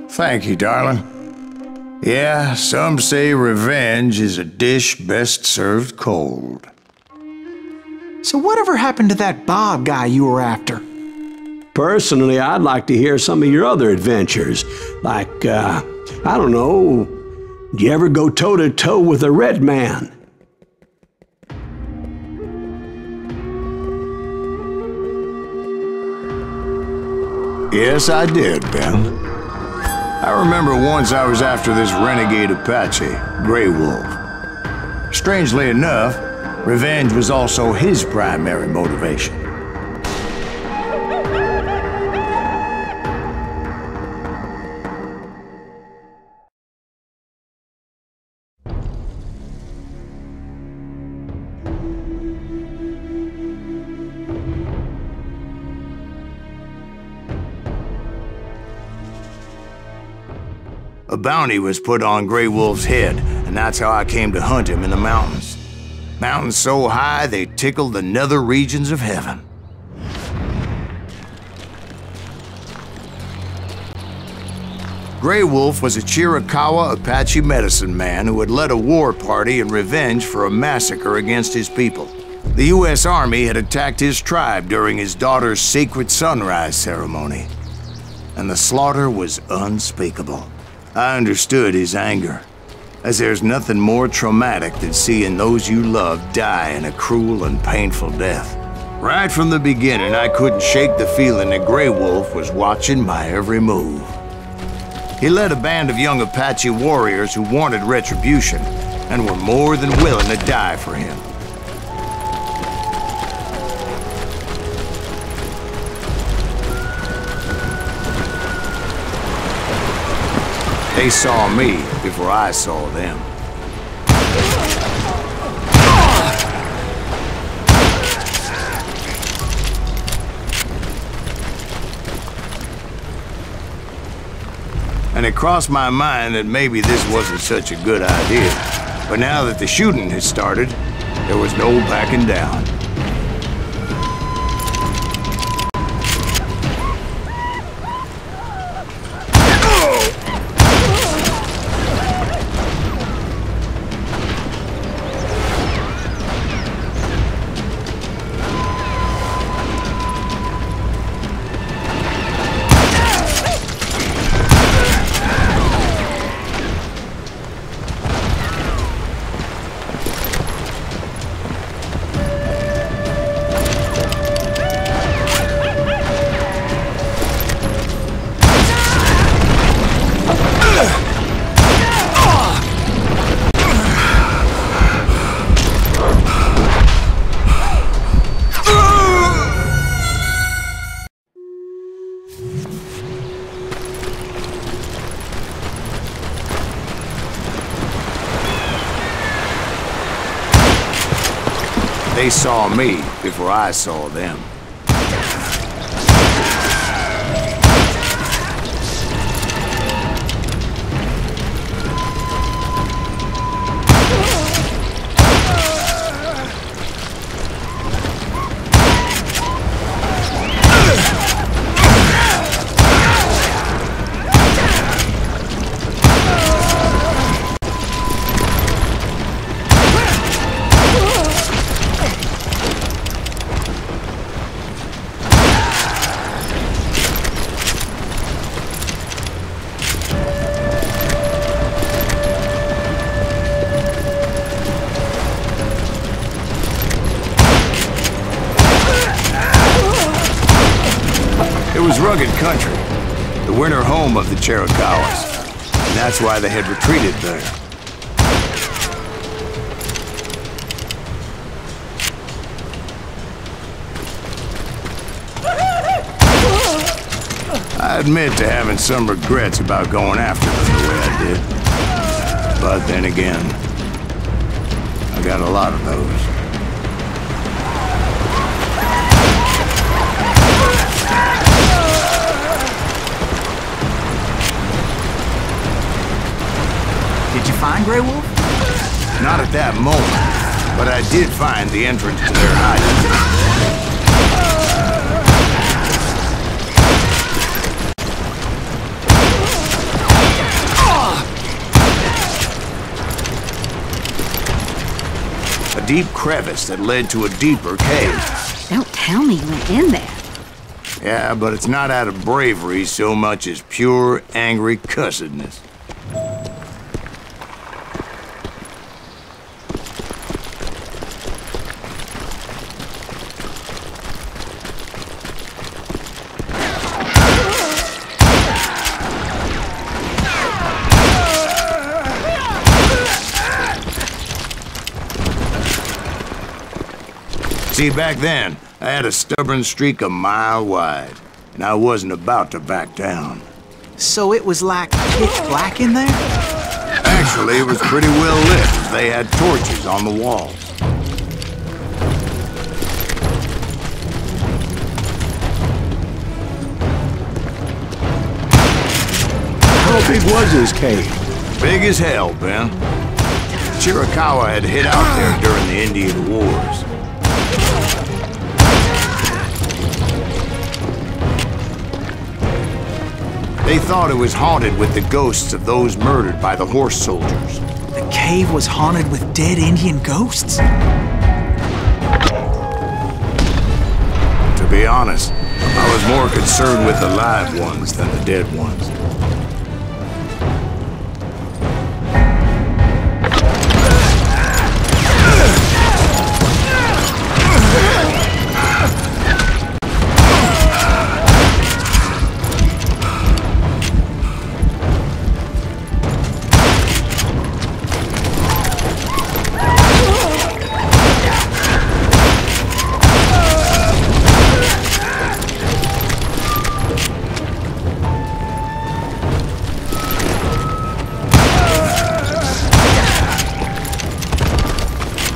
Thank you, darling. Yeah, some say revenge is a dish best served cold. So whatever happened to that Bob guy you were after? Personally, I'd like to hear some of your other adventures. Like, I don't know, did you ever go toe-to-toe with a red man? Yes, I did, Ben. I remember once I was after this renegade Apache, Grey Wolf. Strangely enough, revenge was also his primary motivation. A bounty was put on Grey Wolf's head, and that's how I came to hunt him in the mountains. Mountains so high they tickled the nether regions of heaven. Grey Wolf was a Chiricahua Apache medicine man who had led a war party in revenge for a massacre against his people. The U.S. Army had attacked his tribe during his daughter's sacred sunrise ceremony, and the slaughter was unspeakable. I understood his anger, as there's nothing more traumatic than seeing those you love die in a cruel and painful death. Right from the beginning, I couldn't shake the feeling that Grey Wolf was watching my every move. He led a band of young Apache warriors who wanted retribution and were more than willing to die for him. They saw me before I saw them. And it crossed my mind that maybe this wasn't such a good idea. But now that the shooting had started, there was no backing down. They saw me before I saw them. It was rugged country, the winter home of the Chiricahuas, and that's why they had retreated there. I admit to having some regrets about going after them the way I did. But then again, I got a lot of those. Did you find Grey Wolf? Not at that moment, but I did find the entrance to their hiding. deep crevice that led to a deeper cave. Don't tell me you went in there. Yeah, but it's not out of bravery so much as pure, angry cussedness. See, back then, I had a stubborn streak a mile wide, and I wasn't about to back down. So it was like pitch black in there? Actually, it was pretty well lit, as they had torches on the walls. How big was this cave? Big as hell, Ben. Chiricahua had hid out there during the Indian Wars. They thought it was haunted with the ghosts of those murdered by the horse soldiers. The cave was haunted with dead Indian ghosts? To be honest, I was more concerned with the live ones than the dead ones.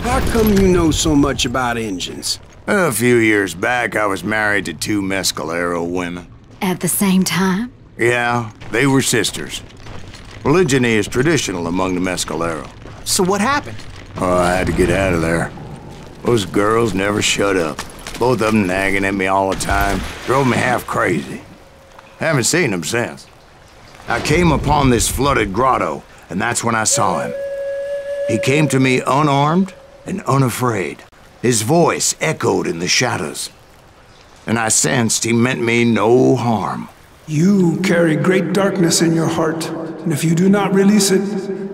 How come you know so much about engines? A few years back, I was married to 2 Mescalero women. At the same time? Yeah, they were sisters. Polygyny is traditional among the Mescalero. So what happened? Oh, I had to get out of there. Those girls never shut up. Both of them nagging at me all the time. Drove me half crazy. Haven't seen them since. I came upon this flooded grotto, and that's when I saw him. He came to me unarmed and unafraid. His voice echoed in the shadows, and I sensed he meant me no harm. You carry great darkness in your heart, and if you do not release it,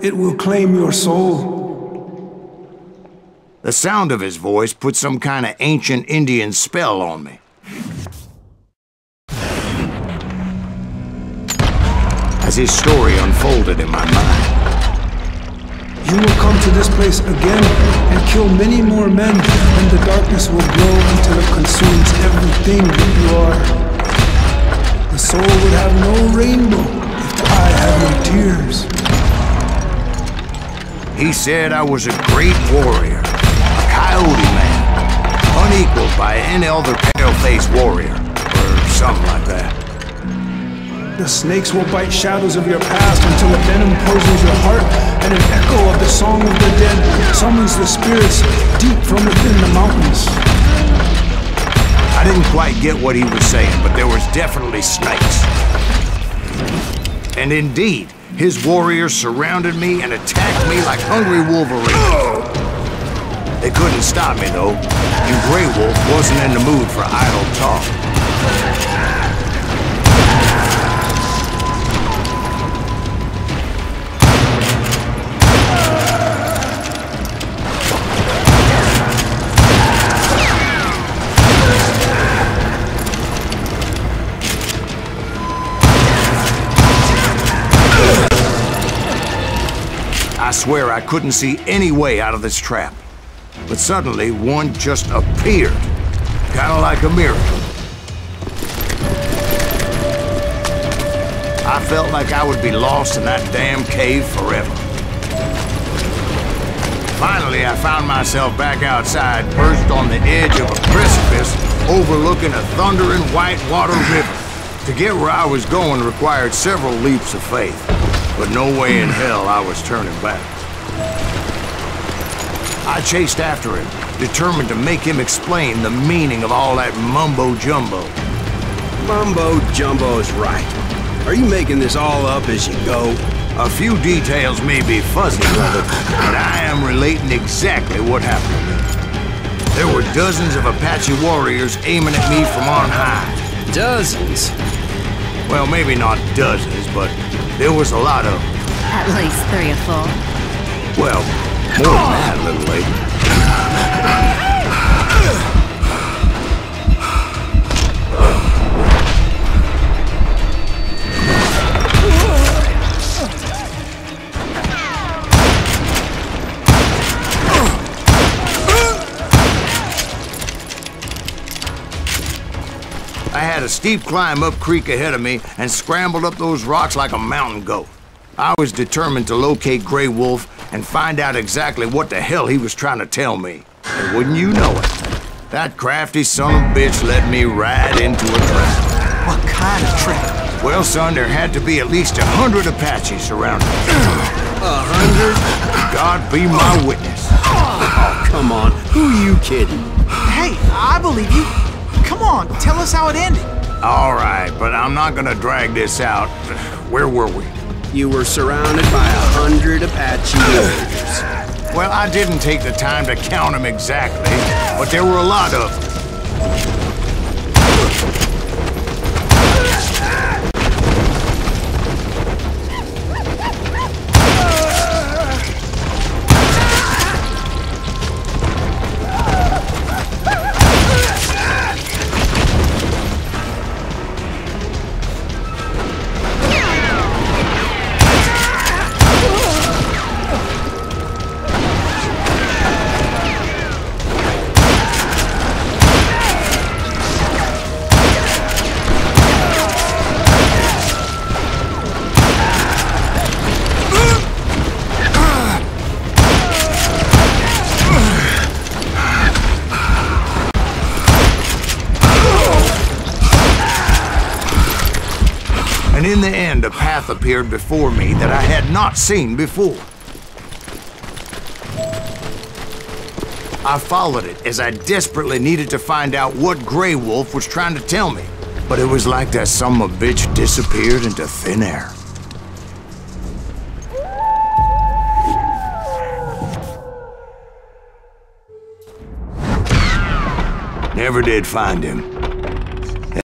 it will claim your soul. The sound of his voice put some kind of ancient Indian spell on me. As his story unfolded in my mind, You will come to this place again and kill many more men, and the darkness will grow until it consumes everything that you are. The soul would have no rainbow if the eye had no tears. he said I was a great warrior, a coyote man, unequaled by any other pale-faced warrior, or something like that. The snakes will bite shadows of your past until the venom poisons your heart, and an echo of the song of the dead summons the spirits deep from within the mountains. I didn't quite get what he was saying, but there was definitely snakes. And indeed, his warriors surrounded me and attacked me like hungry wolverines. They couldn't stop me, though, and Grey Wolf wasn't in the mood for idle talk. I swear I couldn't see any way out of this trap. But suddenly, one just appeared. Kinda like a miracle. I felt like I would be lost in that damn cave forever. Finally, I found myself back outside, perched on the edge of a precipice, overlooking a thundering whitewater river. To get where I was going required several leaps of faith. But no way in hell I was turning back. I chased after him, determined to make him explain the meaning of all that mumbo-jumbo. Mumbo-jumbo's right. Are you making this all up as you go? A few details may be fuzzy, brother, but I am relating exactly what happened to me. There were dozens of Apache warriors aiming at me from on high. Dozens? Well, maybe not dozens, but there was a lot of them. At least 3 or 4. Well, more than that, little lady. I had a steep climb up creek ahead of me and scrambled up those rocks like a mountain goat. I was determined to locate Grey Wolf and find out exactly what the hell he was trying to tell me. And wouldn't you know it, that crafty son of a bitch led me right into a trap. What kind of trap? Well, son, there had to be at least 100 Apaches surrounding me. 100? God be my witness. Oh, come on. Who are you kidding? Hey, I believe you. Come on, tell us how it ended. All right, but I'm not gonna drag this out. Where were we? You were surrounded by 100 Apache warriors. Well, I didn't take the time to count them exactly, but there were a lot of them. And in the end, a path appeared before me that I had not seen before. I followed it as I desperately needed to find out what Grey Wolf was trying to tell me. But it was like that son of a bitch disappeared into thin air. Never did find him.